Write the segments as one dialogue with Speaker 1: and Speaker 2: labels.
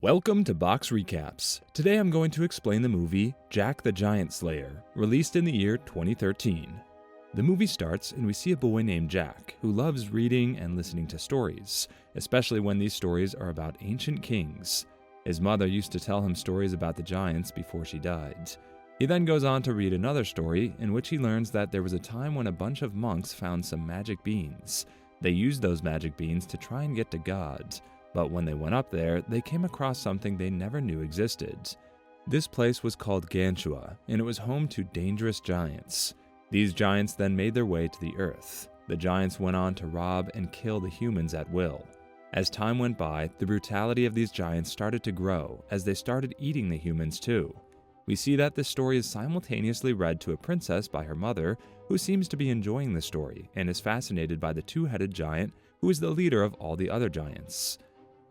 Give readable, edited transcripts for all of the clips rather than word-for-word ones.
Speaker 1: Welcome to Box Recaps. Today I'm going to explain the movie Jack the Giant Slayer, released in the year 2013. The movie starts and we see a boy named Jack who loves reading and listening to stories, especially when these stories are about ancient kings. His mother used to tell him stories about the giants before she died. He then goes on to read another story in which he learns that there was a time when a bunch of monks found some magic beans. They used those magic beans to try and get to God. But when they went up there, they came across something they never knew existed. This place was called Gantua, and it was home to dangerous giants. These giants then made their way to the earth. The giants went on to rob and kill the humans at will. As time went by, the brutality of these giants started to grow as they started eating the humans too. We see that this story is simultaneously read to a princess by her mother, who seems to be enjoying the story and is fascinated by the two-headed giant who is the leader of all the other giants.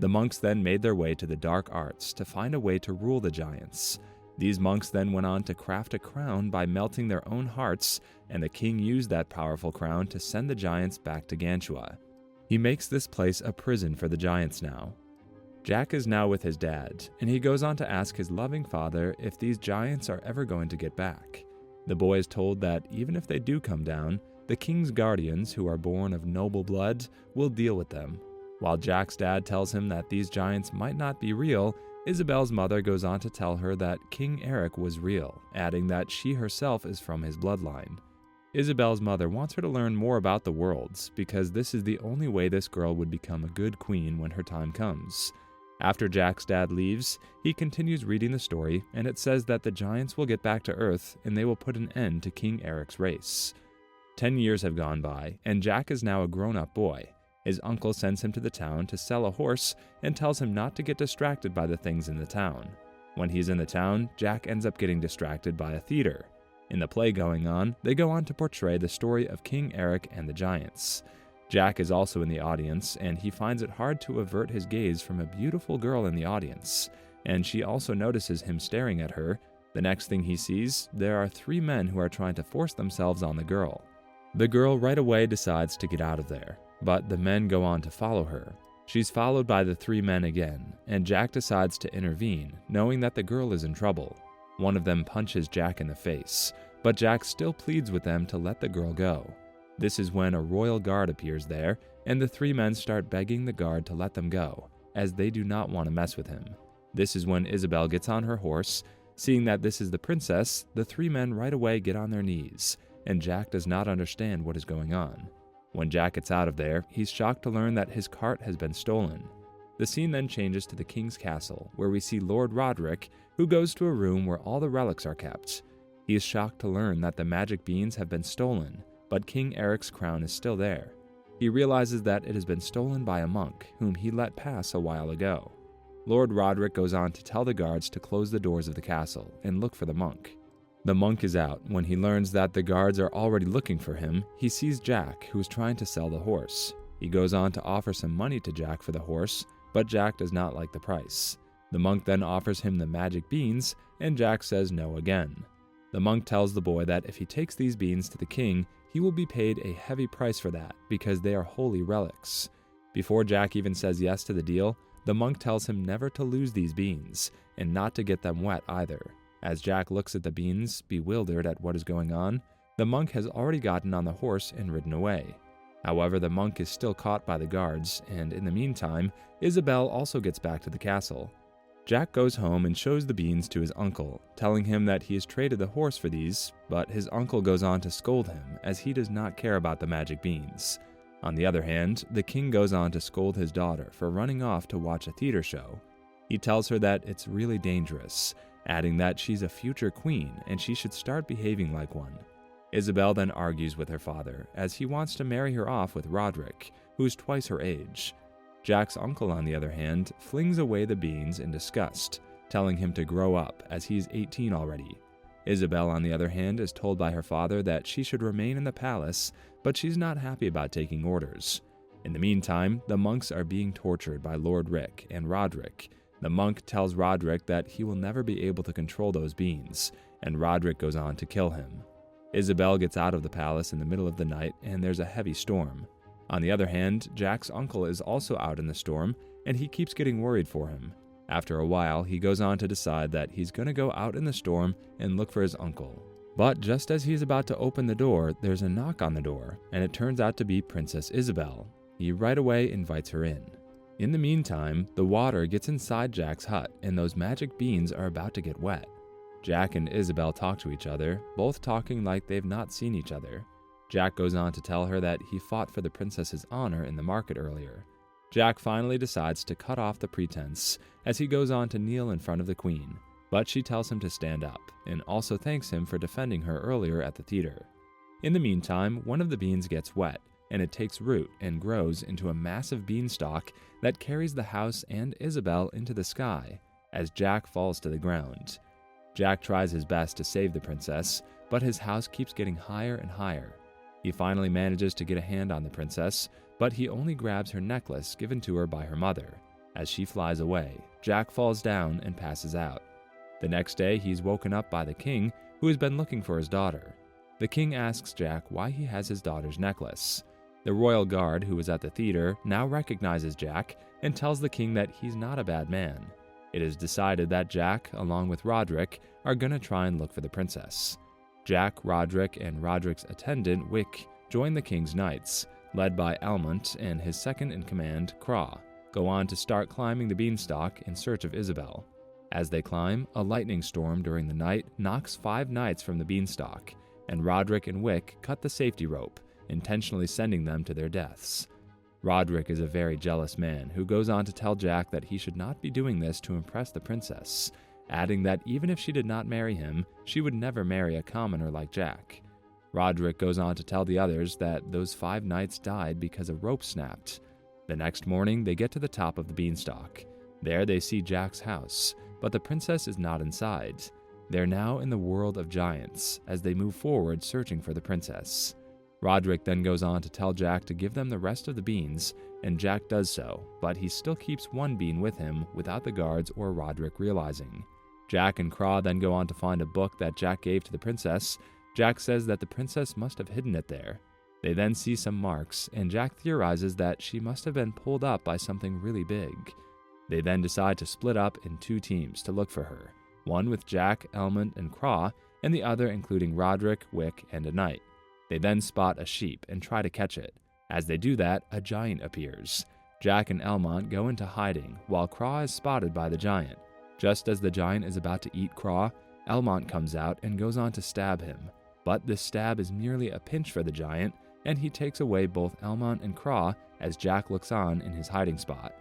Speaker 1: The monks then made their way to the dark arts to find a way to rule the giants. These monks then went on to craft a crown by melting their own hearts, and the king used that powerful crown to send the giants back to Gantua. He makes this place a prison for the giants now. Jack is now with his dad, and he goes on to ask his loving father if these giants are ever going to get back. The boy is told that even if they do come down, the king's guardians, who are born of noble blood, will deal with them. While Jack's dad tells him that these giants might not be real, Isabel's mother goes on to tell her that King Eric was real, adding that she herself is from his bloodline. Isabel's mother wants her to learn more about the worlds, because this is the only way this girl would become a good queen when her time comes. After Jack's dad leaves, he continues reading the story, and it says that the giants will get back to Earth and they will put an end to King Eric's race. 10 years have gone by, and Jack is now a grown-up boy. His uncle sends him to the town to sell a horse and tells him not to get distracted by the things in the town. When he's in the town, Jack ends up getting distracted by a theater. In the play going on, they go on to portray the story of King Eric and the giants. Jack is also in the audience, and he finds it hard to avert his gaze from a beautiful girl in the audience, and she also notices him staring at her. The next thing he sees, there are 3 men who are trying to force themselves on the girl. The girl right away decides to get out of there, but the men go on to follow her. She's followed by the 3 men again, and Jack decides to intervene, knowing that the girl is in trouble. One of them punches Jack in the face, but Jack still pleads with them to let the girl go. This is when a royal guard appears there, and the 3 men start begging the guard to let them go, as they do not want to mess with him. This is when Isabel gets on her horse. Seeing that this is the princess, the 3 men right away get on their knees, and Jack does not understand what is going on. When Jack gets out of there, he's shocked to learn that his cart has been stolen. The scene then changes to the king's castle, where we see Lord Roderick, who goes to a room where all the relics are kept. He is shocked to learn that the magic beans have been stolen, but King Eric's crown is still there. He realizes that it has been stolen by a monk, whom he let pass a while ago. Lord Roderick goes on to tell the guards to close the doors of the castle and look for the monk. The monk is out. When he learns that the guards are already looking for him, he sees Jack, who is trying to sell the horse. He goes on to offer some money to Jack for the horse, but Jack does not like the price. The monk then offers him the magic beans, and Jack says no again. The monk tells the boy that if he takes these beans to the king, he will be paid a heavy price for that, because they are holy relics. Before Jack even says yes to the deal, the monk tells him never to lose these beans, and not to get them wet either. As Jack looks at the beans, bewildered at what is going on, the monk has already gotten on the horse and ridden away. However, the monk is still caught by the guards, and in the meantime, Isabel also gets back to the castle. Jack goes home and shows the beans to his uncle, telling him that he has traded the horse for these, but his uncle goes on to scold him as he does not care about the magic beans. On the other hand, the king goes on to scold his daughter for running off to watch a theater show. He tells her that it's really dangerous, adding that she's a future queen and she should start behaving like one. Isabel then argues with her father, as he wants to marry her off with Roderick, who is twice her age. Jack's uncle, on the other hand, flings away the beans in disgust, telling him to grow up as he's 18 already. Isabel, on the other hand, is told by her father that she should remain in the palace, but she's not happy about taking orders. In the meantime, the monks are being tortured by Lord Rick and Roderick. The monk tells Roderick that he will never be able to control those beans, and Roderick goes on to kill him. Isabel gets out of the palace in the middle of the night, and there's a heavy storm. On the other hand, Jack's uncle is also out in the storm, and he keeps getting worried for him. After a while, he goes on to decide that he's going to go out in the storm and look for his uncle. But just as he's about to open the door, there's a knock on the door, and it turns out to be Princess Isabel. He right away invites her in. In the meantime, the water gets inside Jack's hut, and those magic beans are about to get wet. Jack and Isabel talk to each other, both talking like they've not seen each other. Jack goes on to tell her that he fought for the princess's honor in the market earlier. Jack finally decides to cut off the pretense as he goes on to kneel in front of the queen, but she tells him to stand up, and also thanks him for defending her earlier at the theater. In the meantime, one of the beans gets wet, and it takes root and grows into a massive beanstalk that carries the house and Isabel into the sky as Jack falls to the ground. Jack tries his best to save the princess, but his house keeps getting higher and higher. He finally manages to get a hand on the princess, but he only grabs her necklace given to her by her mother. As she flies away, Jack falls down and passes out. The next day, he's woken up by the king, who has been looking for his daughter. The king asks Jack why he has his daughter's necklace. The royal guard, who was at the theater, now recognizes Jack and tells the king that he's not a bad man. It is decided that Jack, along with Roderick, are going to try and look for the princess. Jack, Roderick, and Roderick's attendant, Wick, join the king's knights, led by Almont and his second-in-command, Craw, go on to start climbing the beanstalk in search of Isabel. As they climb, a lightning storm during the night knocks 5 knights from the beanstalk, and Roderick and Wick cut the safety rope, intentionally sending them to their deaths. Roderick is a very jealous man who goes on to tell Jack that he should not be doing this to impress the princess, adding that even if she did not marry him, she would never marry a commoner like Jack. Roderick goes on to tell the others that those 5 knights died because a rope snapped. The next morning, they get to the top of the beanstalk. There they see Jack's house, but the princess is not inside. They're now in the world of giants as they move forward searching for the princess. Roderick then goes on to tell Jack to give them the rest of the beans, and Jack does so, but he still keeps 1 bean with him without the guards or Roderick realizing. Jack and Craw then go on to find a book that Jack gave to the princess. Jack says that the princess must have hidden it there. They then see some marks, and Jack theorizes that she must have been pulled up by something really big. They then decide to split up in 2 teams to look for her, one with Jack, Almont, and Craw, and the other including Roderick, Wick, and a knight. They then spot a sheep and try to catch it. As they do that, a giant appears. Jack and Almont go into hiding, while Craw is spotted by the giant. Just as the giant is about to eat Craw, Almont comes out and goes on to stab him. But this stab is merely a pinch for the giant, and he takes away both Almont and Craw as Jack looks on in his hiding spot.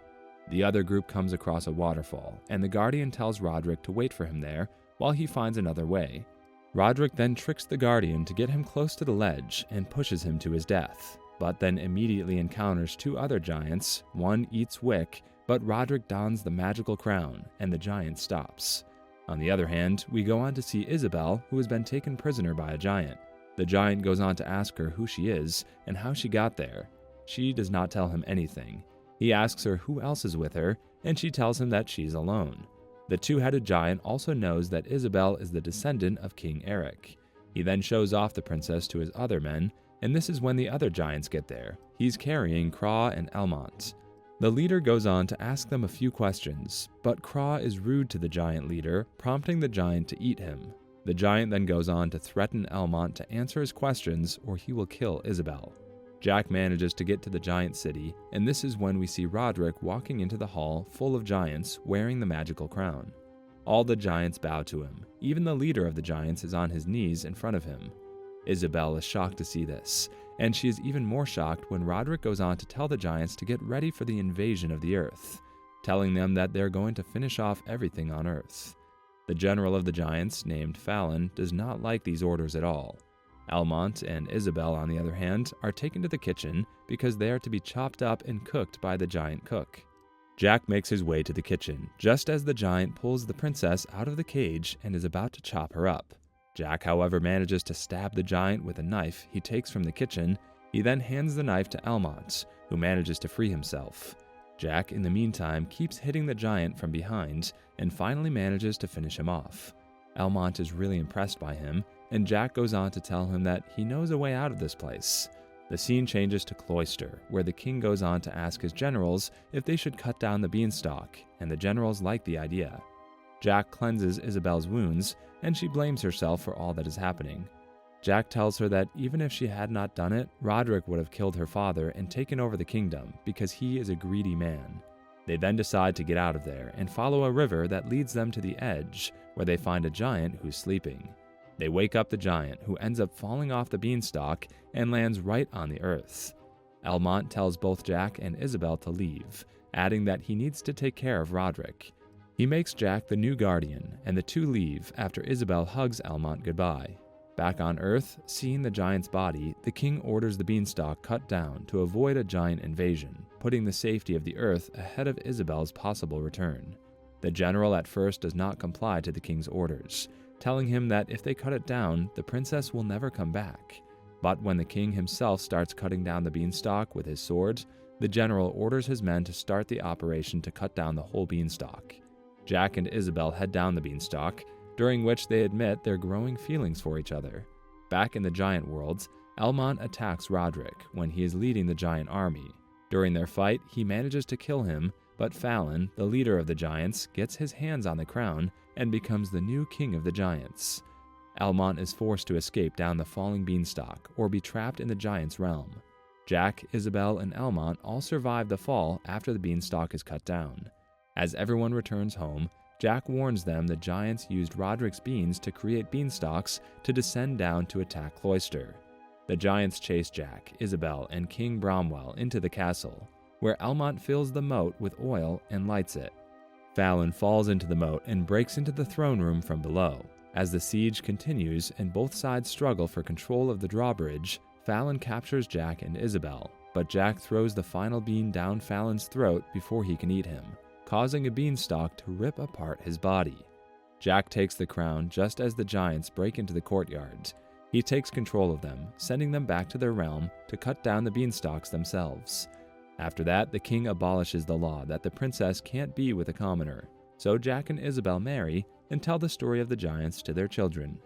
Speaker 1: The other group comes across a waterfall, and the Guardian tells Roderick to wait for him there while he finds another way. Roderick then tricks the Guardian to get him close to the ledge and pushes him to his death, but then immediately encounters 2 other giants. One eats Wick, but Roderick dons the magical crown, and the giant stops. On the other hand, we go on to see Isabel, who has been taken prisoner by a giant. The giant goes on to ask her who she is and how she got there. She does not tell him anything. He asks her who else is with her, and she tells him that she's alone. The 2-headed giant also knows that Isabel is the descendant of King Eric. He then shows off the princess to his other men, and this is when the other giants get there. He's carrying Craw and Almont. The leader goes on to ask them a few questions, but Craw is rude to the giant leader, prompting the giant to eat him. The giant then goes on to threaten Almont to answer his questions or he will kill Isabel. Jack manages to get to the giant city, and this is when we see Roderick walking into the hall full of giants wearing the magical crown. All the giants bow to him. Even the leader of the giants is on his knees in front of him. Isabel is shocked to see this, and she is even more shocked when Roderick goes on to tell the giants to get ready for the invasion of the earth, telling them that they're going to finish off everything on earth. The general of the giants, named Fallon, does not like these orders at all. Almont and Isabel, on the other hand, are taken to the kitchen because they are to be chopped up and cooked by the giant cook. Jack makes his way to the kitchen, just as the giant pulls the princess out of the cage and is about to chop her up. Jack, however, manages to stab the giant with a knife he takes from the kitchen. He then hands the knife to Almont, who manages to free himself. Jack, in the meantime, keeps hitting the giant from behind and finally manages to finish him off. Almont is really impressed by him, and Jack goes on to tell him that he knows a way out of this place. The scene changes to Cloister, where the king goes on to ask his generals if they should cut down the beanstalk, and the generals like the idea. Jack cleanses Isabel's wounds, and she blames herself for all that is happening. Jack tells her that even if she had not done it, Roderick would have killed her father and taken over the kingdom because he is a greedy man. They then decide to get out of there and follow a river that leads them to the edge, where they find a giant who's sleeping. They wake up the giant, who ends up falling off the beanstalk and lands right on the earth. Elmont tells both Jack and Isabel to leave, adding that he needs to take care of Roderick. He makes Jack the new guardian, and the two leave after Isabel hugs Elmont goodbye. Back on Earth, seeing the giant's body, the king orders the beanstalk cut down to avoid a giant invasion, putting the safety of the Earth ahead of Isabel's possible return. The general at first does not comply to the king's orders, telling him that if they cut it down, the princess will never come back. But when the king himself starts cutting down the beanstalk with his sword, the general orders his men to start the operation to cut down the whole beanstalk. Jack and Isabel head down the beanstalk, during which they admit their growing feelings for each other. Back in the giant worlds, Elmont attacks Roderick when he is leading the giant army. During their fight, he manages to kill him, but Fallon, the leader of the giants, gets his hands on the crown and becomes the new king of the giants. Elmont is forced to escape down the falling beanstalk or be trapped in the giants' realm. Jack, Isabel, and Elmont all survive the fall after the beanstalk is cut down. As everyone returns home, Jack warns them the giants used Roderick's beans to create beanstalks to descend down to attack Cloister. The giants chase Jack, Isabel, and King Bromwell into the castle, where Elmont fills the moat with oil and lights it. Fallon falls into the moat and breaks into the throne room from below. As the siege continues and both sides struggle for control of the drawbridge, Fallon captures Jack and Isabel, but Jack throws the final bean down Fallon's throat before he can eat him, causing a beanstalk to rip apart his body. Jack takes the crown just as the giants break into the courtyard. He takes control of them, sending them back to their realm to cut down the beanstalks themselves. After that, the king abolishes the law that the princess can't be with a commoner, so Jack and Isabel marry and tell the story of the giants to their children.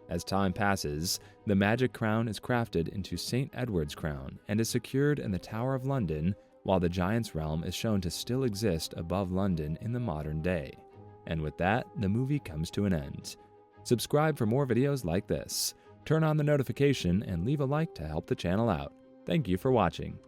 Speaker 1: As time passes, the magic crown is crafted into St. Edward's crown and is secured in the Tower of London, while the giant's realm is shown to still exist above London in the modern day. And with that, the movie comes to an end. Subscribe for more videos like this. Turn on the notification and leave a like to help the channel out. Thank you for watching.